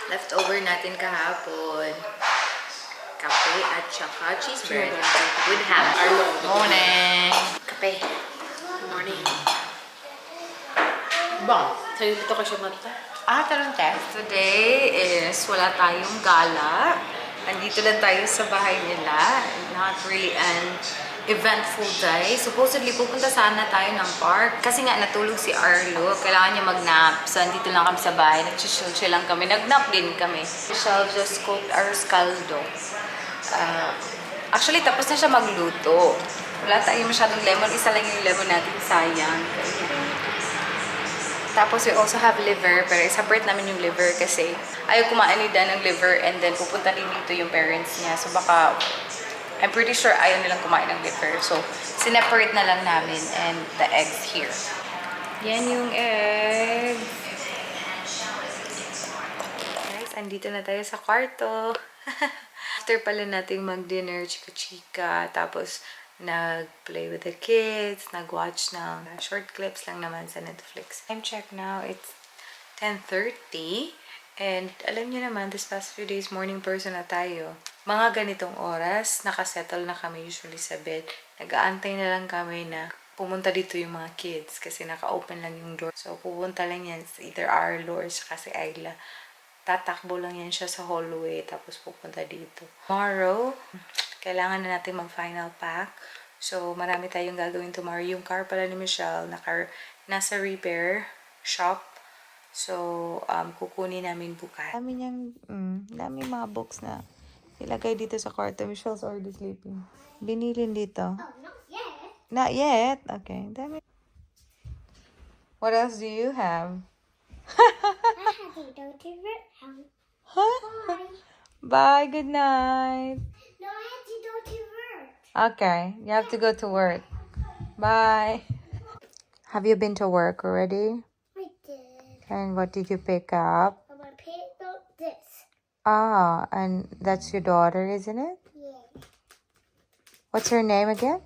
Leftover natin kahapon. Kape at saka cheese bread with ham. Morning! Kape. Morning. Bang, sa'yo dito ka siya mata. Talong test. Today is wala tayong gala. Andito lang tayo sa bahay nila. Not really an eventful day. Supposedly, pupunta sana tayo ng park. Kasi nga, natulog si Arlo. Kailangan niya mag-nap. So, andito lang kami sa bahay. Nag-chill lang kami. Nag-nap din kami. Michelle just cooked our scaldo. Actually, tapos na siya magluto. Wala tayo masyadong lemon. Isa lang yung lemon natin. Sayang. Tapos we also have liver, pero separate namin yung liver kasi ayaw kumain ni Dan ng liver and then pupunta din dito yung parents niya. So baka, I'm pretty sure ayaw nilang kumain ng liver. So, sineparate na lang namin and the eggs here. Yan yung egg. Guys, andito na tayo sa kwarto. After pala nating mag-dinner, chika-chika, tapos nag-play with the kids, nag-watch ng short clips lang naman sa Netflix. Time check now, it's 10:30. And alam niyo naman, this past few days, morning person na tayo. Mga ganitong oras, nakasettle na kami usually sa bed. Nag-aantay na lang kami na pumunta dito yung mga kids kasi naka-open lang yung door. So, pupunta lang yan either Arlo or saka si Ayla. Tatakbo lang yan siya sa hallway tapos pupunta dito. Tomorrow, kailangan na natin mag-final pack. So, marami tayong gagawin tomorrow. Yung car pala ni Michelle, nasa repair shop. So, kukunin namin bukas. Dami mga books na ilagay dito sa kwarto. Michelle's already sleeping. Binilin dito. Oh, not yet. Not yet? Okay. Dami. What else do you have? I have a dirty root house. Huh? Bye. Bye. Good night. No, I have to go to work. Okay. You have to go to work. Bye. Have you been to work already? I did. And what did you pick up? I'm gonna pick up this. And that's your daughter, isn't it? Yeah. What's her name again?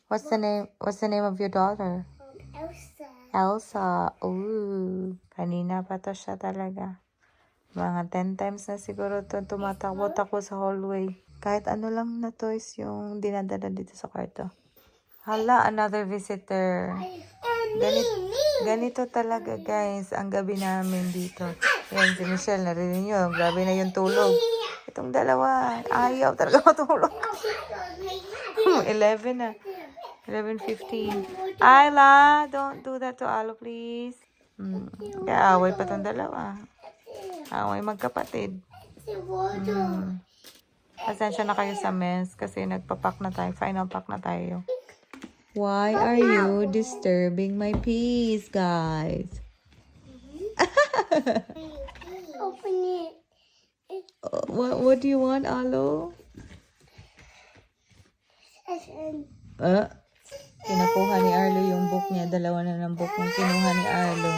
What's the name of your daughter? Elsa. Elsa. Ooh. Kanina pa to siya talaga. Mga 10 times na siguro to tumatakbo-takbo sa hallway. Kahit ano lang na toys yung dinadala dito sa kwarto. Hala, another visitor. Ganito talaga guys, ang gabi namin dito. Yan si Michelle, narinig nyo. Grabe na yung tulog. Itong dalawa, ayaw talaga matulog. 11 na. 11:15. Ayla, don't do that to Alo, please. Kaya away pa tong dalawa. Away magkapatid. Pasensya na kayo sa mess kasi nagpapak na tayo. Final pack na tayo. Why are you disturbing my peace, guys? Open it. What do you want, Alo? Kinukuha ni Arlo yung book niya. Dalawa na ng book yung kinuha ni Arlo.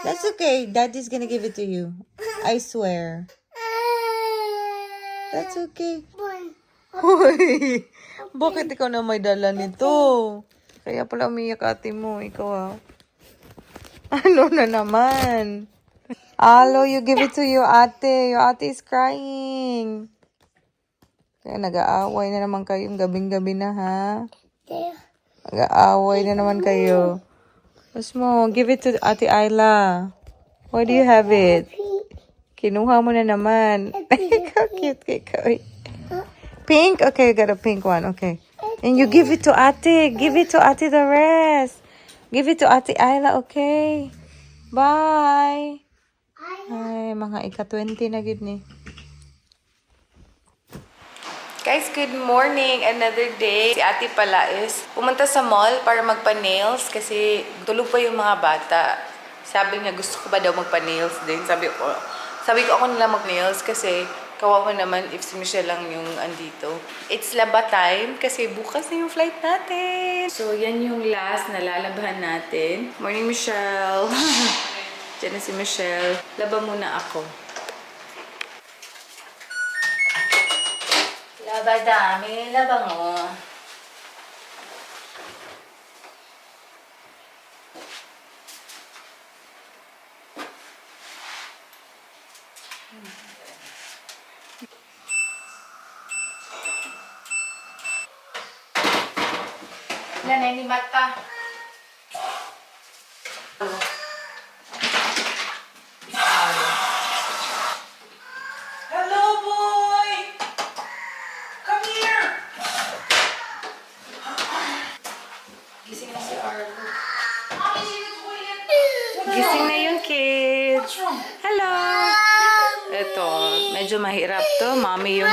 That's okay. Daddy's gonna give it to you. I swear. That's okay. Hoy! Bakit ikaw na may dala nito? Kaya pala umiyak ate mo. Ikaw Ano na naman? Alo, you give it to your ate. Your ate is crying. Kaya nag-aaway na naman kayo gabing-gabi na, ha? Nag-aaway na naman kayo. Mas mo, give it to Ate Ayla. Why do you have it? Kinuha mo na naman. How cute kay ikaw. Pink? Okay, you got a pink one. Okay. And you give it to Ate. Give it to Ate the rest. Give it to Ate Ayla, okay? Bye. Ay, mga ika-20 na gid ni. Guys, good morning! Another day. Si ate pala is pumunta sa mall para magpa-nails kasi tulog pa yung mga bata. Sabi niya, gusto ko ba daw magpa-nails din? Sabi ko ako nila mag-nails kasi kawawa naman if si Michelle lang yung andito. It's laba time kasi bukas na yung flight natin. So, yan yung last na lalabahan natin. Morning, Michelle! Diyan na si Michelle. Laba muna ako. Laba dami, laba mo. Wala na, hindi mata. Hello, boy! Come here! Gising na si Arlo. Gising na yung kids. Hello! Ito, medyo mahirap to. Mami yung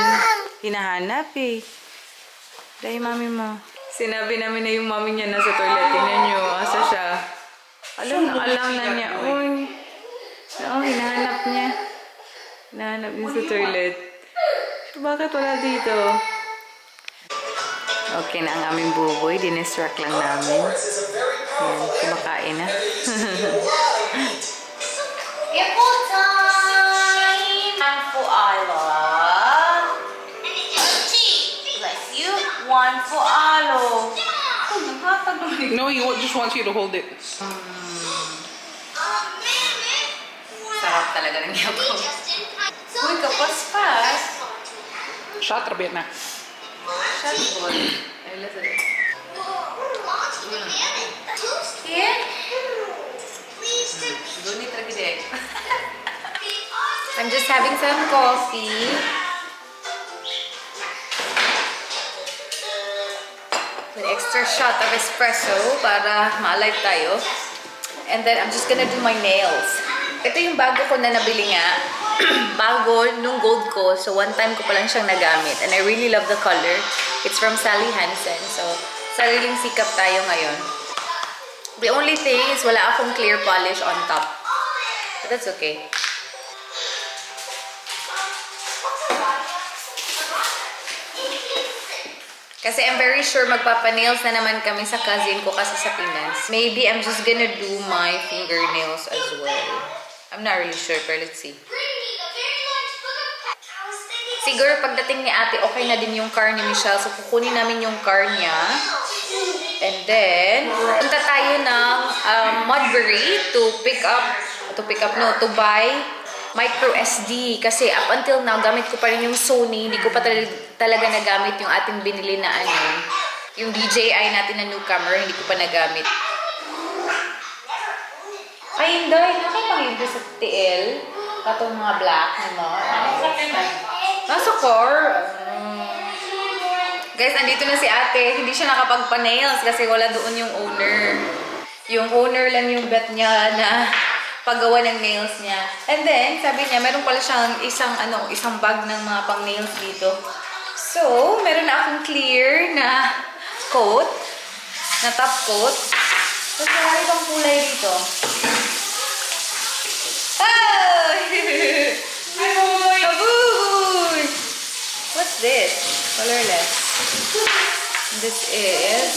hinahanap eh. Dahil mami mo. Sinabi namin na yung mami niya nasa toilet. Tingnan nyo, asa siya. Alam na niya. Uy. Oo, hinahanap niya. Hinahanap niya sa toilet. So, bakit wala dito? Okay na ang aming buboy. Dinistract lang namin. Yan, kumakain na. Apple time! One for Alo. Bless you. One for Alo. No, he just wants you to hold it. Sarap talaga ng yapo. Uy, kapaspas. Shut up, na. Shotball. Ay, lasa rin. Here? Gunit lagi din. I'm just having some coffee. An extra shot of espresso para ma-alive tayo. And then I'm just gonna do my nails. Ito yung bago ko na nabili nga. Bago nung gold ko. So one time ko pa lang siyang nagamit. And I really love the color. It's from Sally Hansen. So sariling sikap tayo ngayon. The only thing is wala akong clear polish on top. But that's okay. Kasi I'm very sure magpapanails na naman kami sa cousin ko kasi sa Pinas. Maybe I'm just gonna do my fingernails as well. I'm not really sure, but let's see. Siguro pagdating ni ate, okay na din yung car ni Michelle. So kukunin namin yung car niya. And then, punta tayo ng Modbury to buy micro SD. Kasi up until now, gamit ko pa rin yung Sony. Hindi ko pa talaga nagamit yung ating binili na yung DJI natin na newcomer. Hindi ko pa nagamit. Ay, hindi. Nakapangibig sa TL. Katong mga black mo. Nasa car. Guys, andito na si ate. Hindi siya nakapagpa-nails kasi wala doon yung owner. Yung owner lang yung bet niya na paggawa ng nails niya. And then, sabi niya, meron pala siyang isang bag ng mga pang-nails dito. So, meron na akong clear na coat, na top coat. Tapos marami pang kulay dito. Oh! Hi, boy! Kaboy! What's this? Colorless. This is...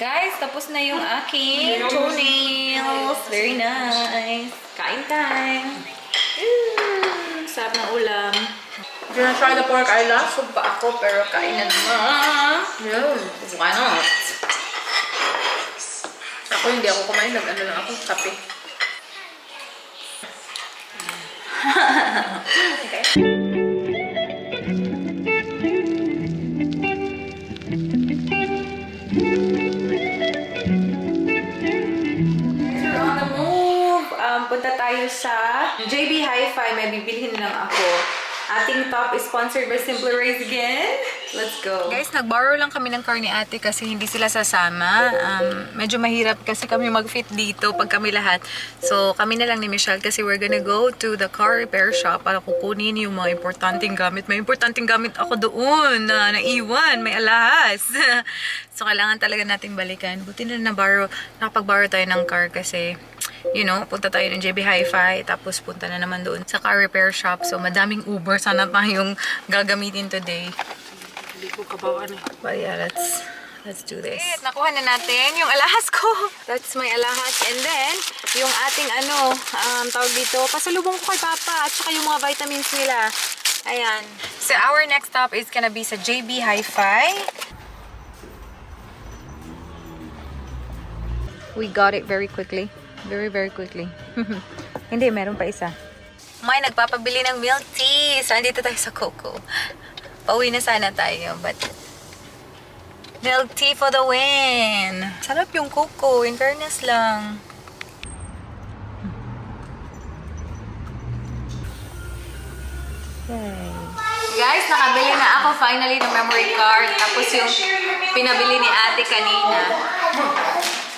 Guys, tapos na yung aking toenails. Very nice. Kain time. Sarap ng ulam. Do you want to try the pork isla? Busog pa ako pero kain na naman. Why not? Ako hindi ako kumain. Nag-ano lang ako, kape. Okay. On the move. Punta tayo sa JB Hi-Fi. May bibilhin lang ako. Ating top is sponsored by Simple Race again. Let's go. Guys, nag-borrow lang kami ng car ni ate kasi hindi sila sasama. Medyo mahirap kasi kami mag-fit dito pag kami lahat. So, kami na lang ni Michelle kasi we're gonna go to the car repair shop para kukunin yung mga importanteng gamit. May importanteng gamit ako doon na naiwan. May alahas. So, kailangan talaga natin balikan. Buti na nakapag-borrow tayo ng car kasi you know, punta tayo ng JB Hi-Fi, tapos punta na naman doon sa car repair shop. So, madaming Uber. Sana tayong gagamitin today. Hindi ko kabawaan eh. But yeah, let's do this. Nakuha na natin yung alahas ko. That's my alahas. And then, yung ating tawag dito, pasalubong ko kay Papa at saka yung mga vitamins nila. Ayan. So, our next stop is gonna be sa JB Hi-Fi. We got it very quickly. Very, very quickly. Hindi, meron pa isa. May nagpapabili ng milk tea. So, andito tayo sa Coco. Pauwi na sana tayo, but milk tea for the win. Sarap yung Coco. In fairness lang. Yay. Guys, nakabili na ako finally ng memory card. Tapos yung pinabili ni ate kanina.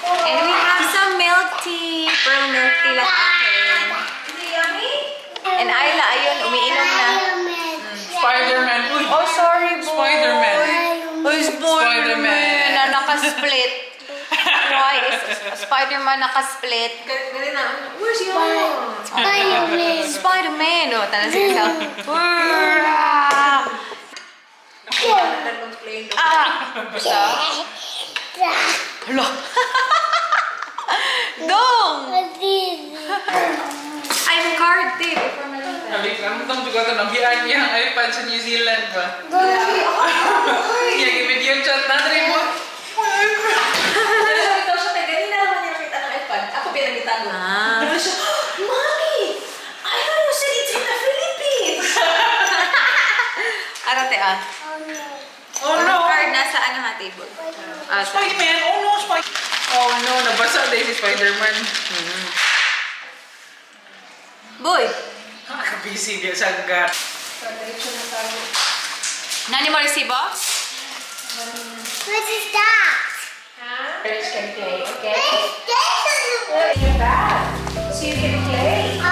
And we have some milk tea. Pearl milk tea lang akin. And Ayla, ayun, umiinom na. Spider-Man. Uy. Oh, sorry, boy. Spider-Man. Oh, Spider-Man. Na nakasplit. Why is Spider-Man nakasplit? Where's your Spider-Man. Spider-Man. Oh, tala siya. Gusto? Hala. Dong! I'm card tip. Sabi ka, ano tong juga ito? Nabihan niya ang iPad sa New Zealand ba? Yung video chat na rin mo. Ah. Arate ah. Oh no! Card nasa ano ha, table. Ah, sa- Spider-Man! Oh no! Oh no! Nabasa dahil si Spider-Man. Boy! Nakaka-busy dia sa gat. Nani mo resibo? What is that? Parents can play, okay? This Your bag. So you can play. is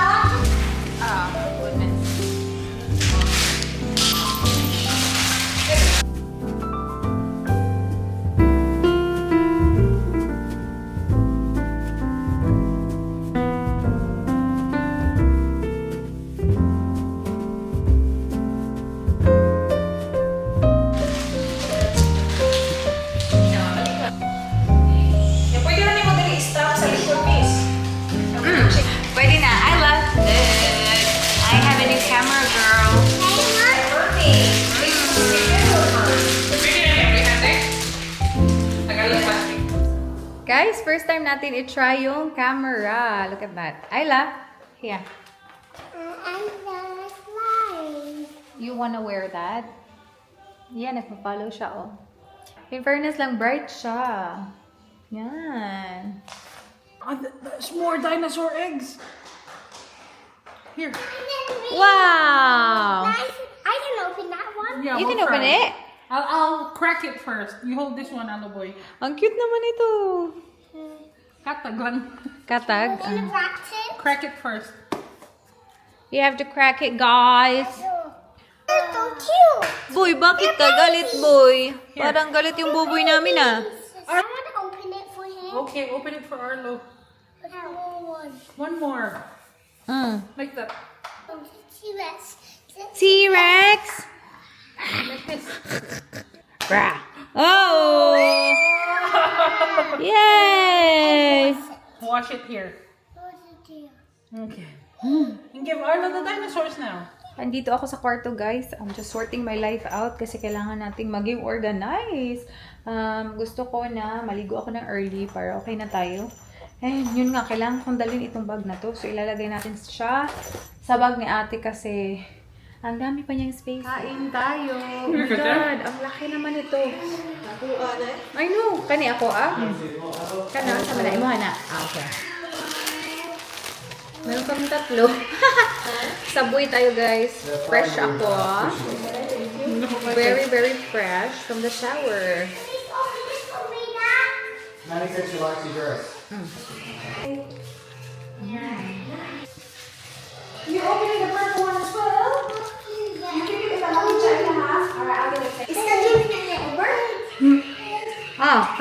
Oh, goodness. Pwede na ni mo dali stop sa likod, miss. Pwede na. I love it. I have a new camera, girl. Guys, first time natin i-try yung camera. Look at that. Ayla, here. I'm the slime. You wanna wear that? Yan, nagpa-follow siya, oh. In fairness lang, bright siya. Yan. There's more dinosaur eggs. Here. Wow! I can open that one. Yeah, You we'll can open try. it. I'll crack it first. You hold this one, Ano boy. Ang cute naman ito. Katag lang. Katag. In the vaccine. Crack it first. You have to crack it, guys. It's so cute. Boy, bakit ka galit, boy? Parang galit yung buboy namin, ah. I want to open it for him. Okay, open it for Arlo. One. One more. Mm. Like that. T-Rex. T-Rex! Like this. Brah. Oh! Yay! Wash it here. What's the deal? Okay. And give Arlo the dinosaurs now. Andito ako sa kwarto, guys. I'm just sorting my life out kasi kailangan nating maging organized. Gusto ko na maligo ako ng early para okay na tayo. And yun nga, kailangan kong dalhin itong bag na to. So, ilalagay natin siya sa bag ni ate kasi ang dami pa niyang space. Kain tayo. Oh my God, ang laki naman ito. I know. Kani ako, ah? Kana, sama na. Imuha na. Ah, okay. Meron kami tatlo. Subway tayo, guys. Fresh ako, ah. Very, very fresh from the shower. Please open this for me, Dad. 96 Relaxy Dress. You opening the purple one as well? You can give it a long time and a half. Alright, I'll get it. Is that doing over? Ah,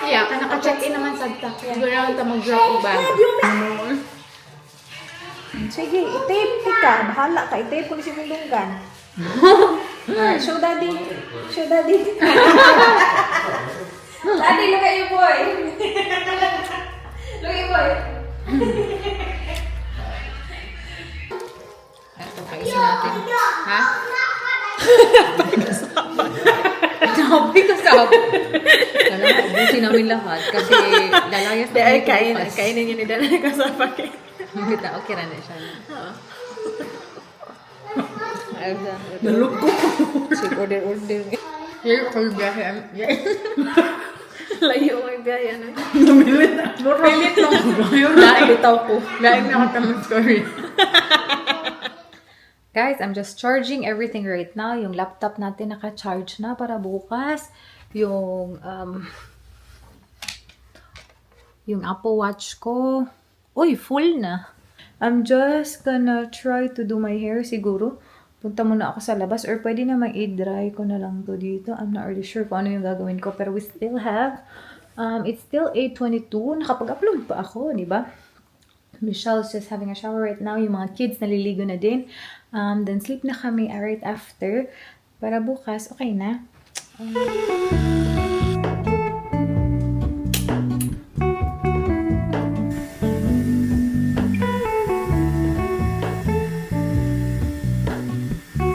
yeah. Naka-check-in naman sa ta. Siguro lang ito mag-drop o bag. Sige, i-tape ka. Bahala ka. I-tape ko na si Mundunggan. Alright, show daddy. Show daddy. Daddy, look at you, boy. Look at you, boy. Ito, kaisin natin. Ha? Napay kasama. Sarap. Kailangan ubusin namin lahat kasi lalayas na Ay, kami bukas. kainin niyo ni Danay ka sa paket. Kita, okay na siya. Naloko. Sige, order. Layo ay gaya na. Namilit na. Pilit lang. Lain bitaw ko. Lain na katamas ko rin. Guys, I'm just charging everything right now. Yung laptop natin naka-charge na para bukas. Yung Apple Watch ko, uy, full na. I'm just gonna try to do my hair siguro. Punta muna ako sa labas or pwede namang i-dry ko na lang to dito. I'm not really sure kung ano yung gagawin ko. Pero we still have, it's still 8:22. Nakapag-upload pa ako, di ba? Michelle's just having a shower right now. Yung mga kids naliligo na din. Then sleep na kami right after. Para bukas, okay na.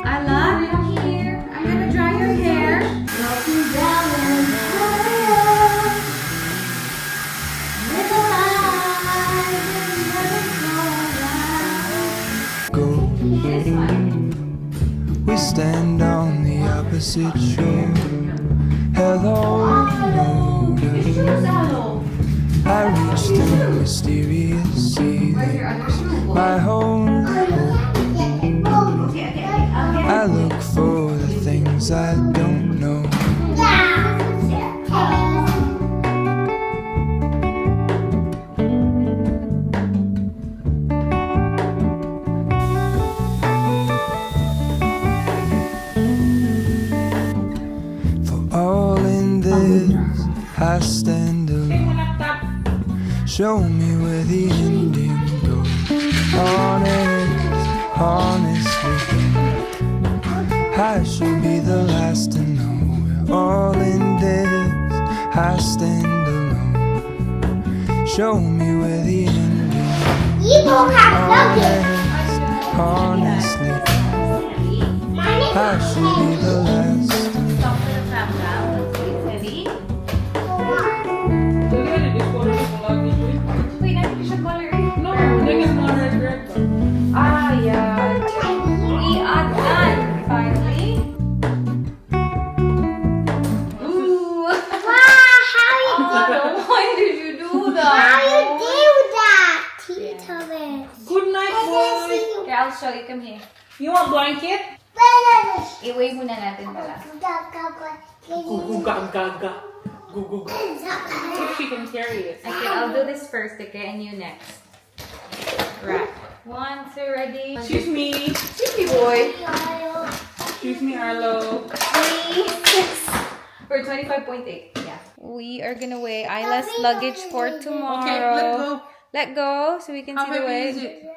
Ala, I'm here. I'm gonna dry your hair. Go. We stand on the opposite shore. Hello, I reach the mysterious ceilings. My home. I look for the things I don't know. For all in this, I stand alone. Show me where the ending goes. Honestly, I should be the last to know. We're all in this, I stand alone. Show me where the ending goes. You don't have luggage. Honestly, I should be the last to know. Wait, natin siya color eh. No, niggas not red. Ah, yeah. We are done, finally. Ooh. Wow, how you Why did you do how that? you do that? Tito Liz. Good night, boy. Okay, I'll show you. Come here. You want blanket? I-wave muna natin pala. Gugaga. Guguga. If she can carry it. Okay, I'll do this first, okay? And you next. Right. 1, 2, ready? Excuse me. Chippy boy. Excuse me, Arlo. 3, 6. Or 25.8. Yeah. We are gonna weigh Isla's luggage for tomorrow. Okay, let go. Let go so we can How see the heavy weight. is it?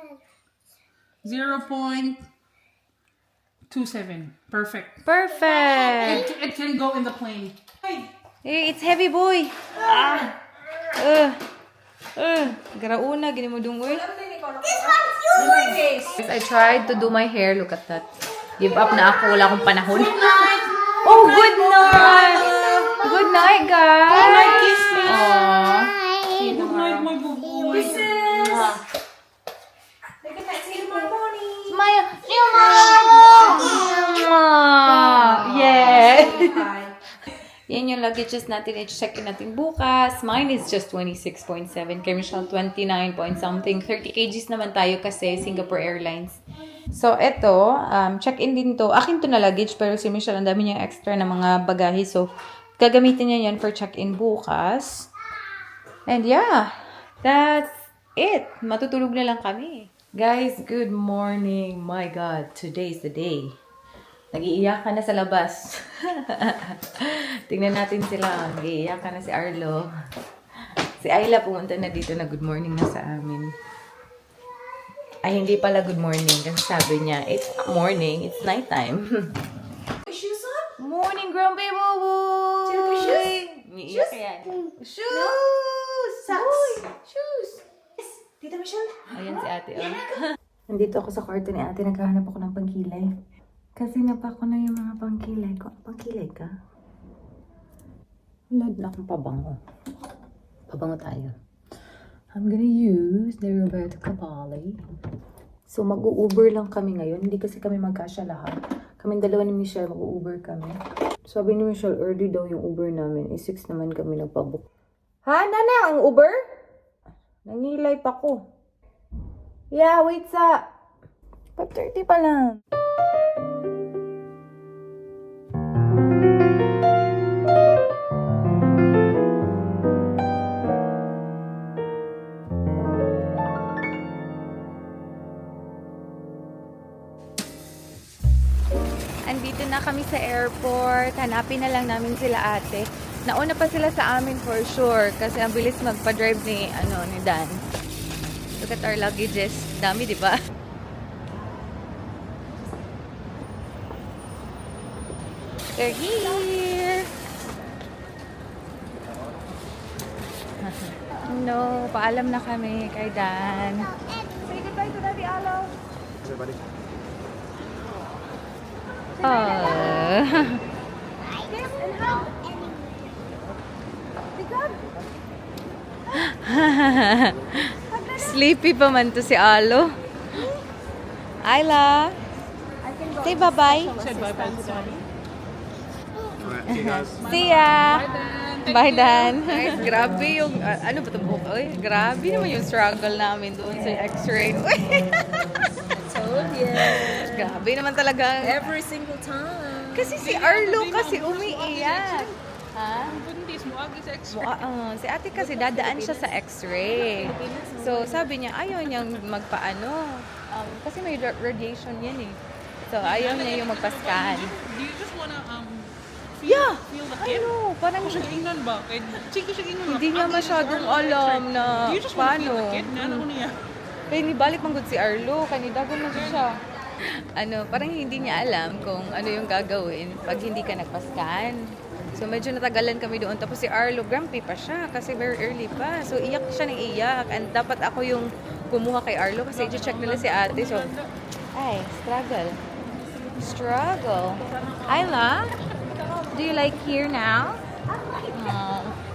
0.27. Perfect. Perfect. It can go in the plane. Hey, it's heavy, boy. Garauna, gini mo dungoy. Guys, I tried to do my hair. Look at that. Give up na ako. Wala akong panahon. Oh, good night. Good night, guys. Good night, kiss me. Good night, my boo-boy. Smile. Yeah. Yan yung luggages natin. I-check natin bukas. Mine is just 26.7. Kay Michelle, 29 point something. 30 kgs naman tayo kasi Singapore Airlines. So, eto. Check-in din to. Akin to na luggage. Pero si Michelle, ang dami niyang extra na mga bagahe. So, gagamitin niya yan for check-in bukas. And yeah. That's it. Matutulog na lang kami. Guys, good morning. My God, today's the day. Nag-iiyak ka na sa labas. Tingnan natin sila. Nag-iiyak ka na si Arlo. Si Ayla pumunta na dito na good morning na sa amin. Ay, hindi pala good morning. Kasi sabi niya, it's not morning, it's nighttime. Shoes on? Morning, grumpy boo-boo! Shoes? Shoes! Socks! Shoes! Yes! Tita Michelle? Ayan si ate. Oh. Nandito ako sa kwarto ni ate. Naghahanap ako ng pangkilay. Kasi napako na yung mga pangkilay ko. Pangkilay ka? Load na akong pabango. Pabango tayo. I'm gonna use the Roberto Cavalli. So, mag-u-Uber lang kami ngayon. Hindi kasi kami magkasya lahat. Kaming dalawa ni Michelle, mag-u-Uber kami. Sabi ni Michelle, early daw yung Uber namin. 6 naman kami nagpabook. Ha, Nana? Ang Uber? Nangilay pa ko. Yeah, wait sa... 5:30 pa lang. Andito na kami sa airport. Hanapin na lang namin sila ate. Nauna pa sila sa amin for sure kasi ang bilis magpa-drive ni Dan. Look at our luggages. Dami, di ba? They're here. No, paalam na kami kay Dan. Say goodbye to Daddy Alo. Oh. Sleepy pa man to si Alo. Ayla. Say bye-bye. Said bye-bye to Daddy. See ya. Bye, Dan. Guys, grabe yung, ano ba itong buhok? Uy, grabe naman yung struggle namin doon sa x-ray. Told you. Grabe naman talaga. Every single time. Kasi si Arlo kasi umiiyak. Ha? Si ate kasi dadaan siya sa x-ray. So, sabi niya, ayaw niyang magpaano. Kasi may radiation yan eh. So, ayaw niya yung magpa-scan. Do you just wanna Yeah! feel the I kid? know, parang Siya ingnan ba? Sige siya ingnan. hindi niya masyadong alam na Do you just wanna feel paano. the kid? Nana ko niya. Kaya nibalik man gud si Arlo, kanidagon man gud siya. Parang hindi niya alam kung ano yung gagawin pag hindi ka nagpa-scan. So medyo natagalan kami doon. Tapos si Arlo, grumpy pa siya kasi very early pa. So iyak siya ng iyak. And dapat ako yung kumuha kay Arlo kasi i-check nila si ate. So, ay, struggle. Ayla, do you like here now?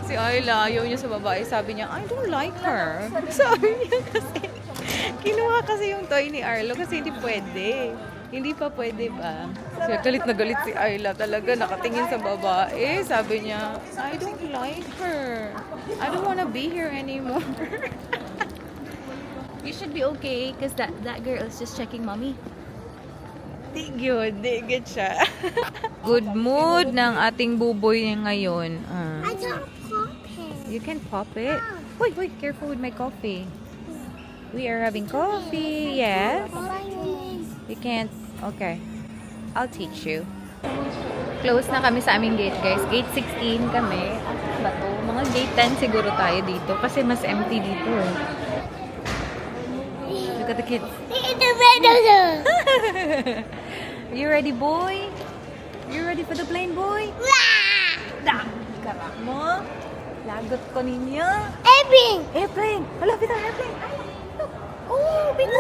Si Ayla, ayaw niya sa babae. Sabi niya, I don't like her. Sabi niya kasi, kinuha kasi yung toy ni Arlo kasi hindi pwede. Hindi pa pwede ba? So, galit na galit si Ayla talaga. Nakatingin sa babae. Sabi niya, I don't like her. I don't wanna be here anymore. You should be okay because that girl is just checking mommy. Di good siya. Good mood ng ating buboy niya ngayon. I don't pop it. You can pop it. Wait, careful with my coffee. We are having coffee. Yes. You can't. Okay. I'll teach you. Close na kami sa aming gate, guys. Gate 16 kami. Ano ba to? Mga gate 10 siguro tayo dito kasi mas empty dito. Look at the kids. You ready, boy? You ready for the plane, boy? Karak mo. Lagot ko ninyo. Airplane. Malapit ang airplane. Ay, look. Oh, big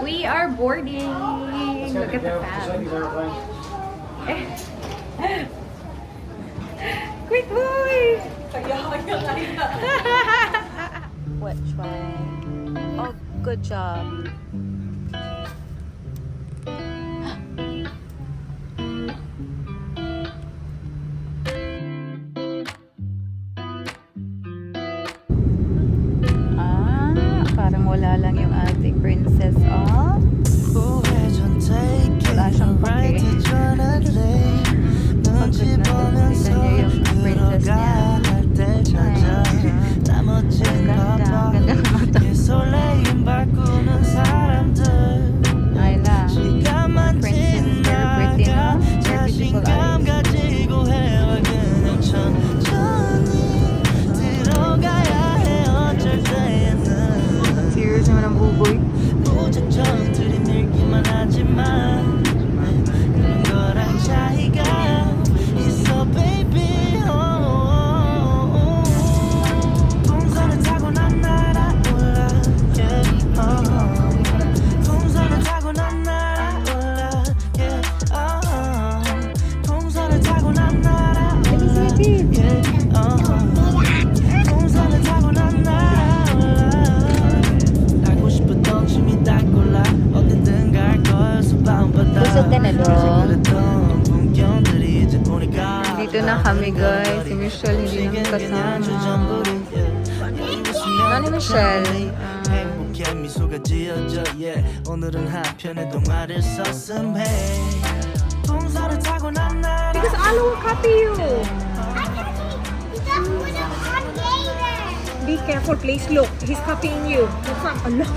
We are boarding. Look at the fan. Quick, boy. Which way? Oh, good job. Parang wala lang yung ating princess, oh. Wala siyang pake. Pagod na to. Tignan niyo yung princess niya. Ay, ganda ng mata. na dong. Dito na kami guys. Si Michelle hindi namin kasama. Ano Michelle? 미소가 지어져 yeah. 오늘은 한편의 동화를 썼음 해 동서를 타고 난 날 Because Alo will copy you. Be careful, please. Look, he's copying you. Look, ma'am. Allah.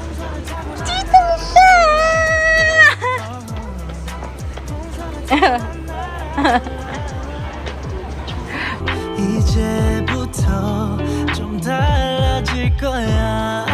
이제부터 좀 달라질 거야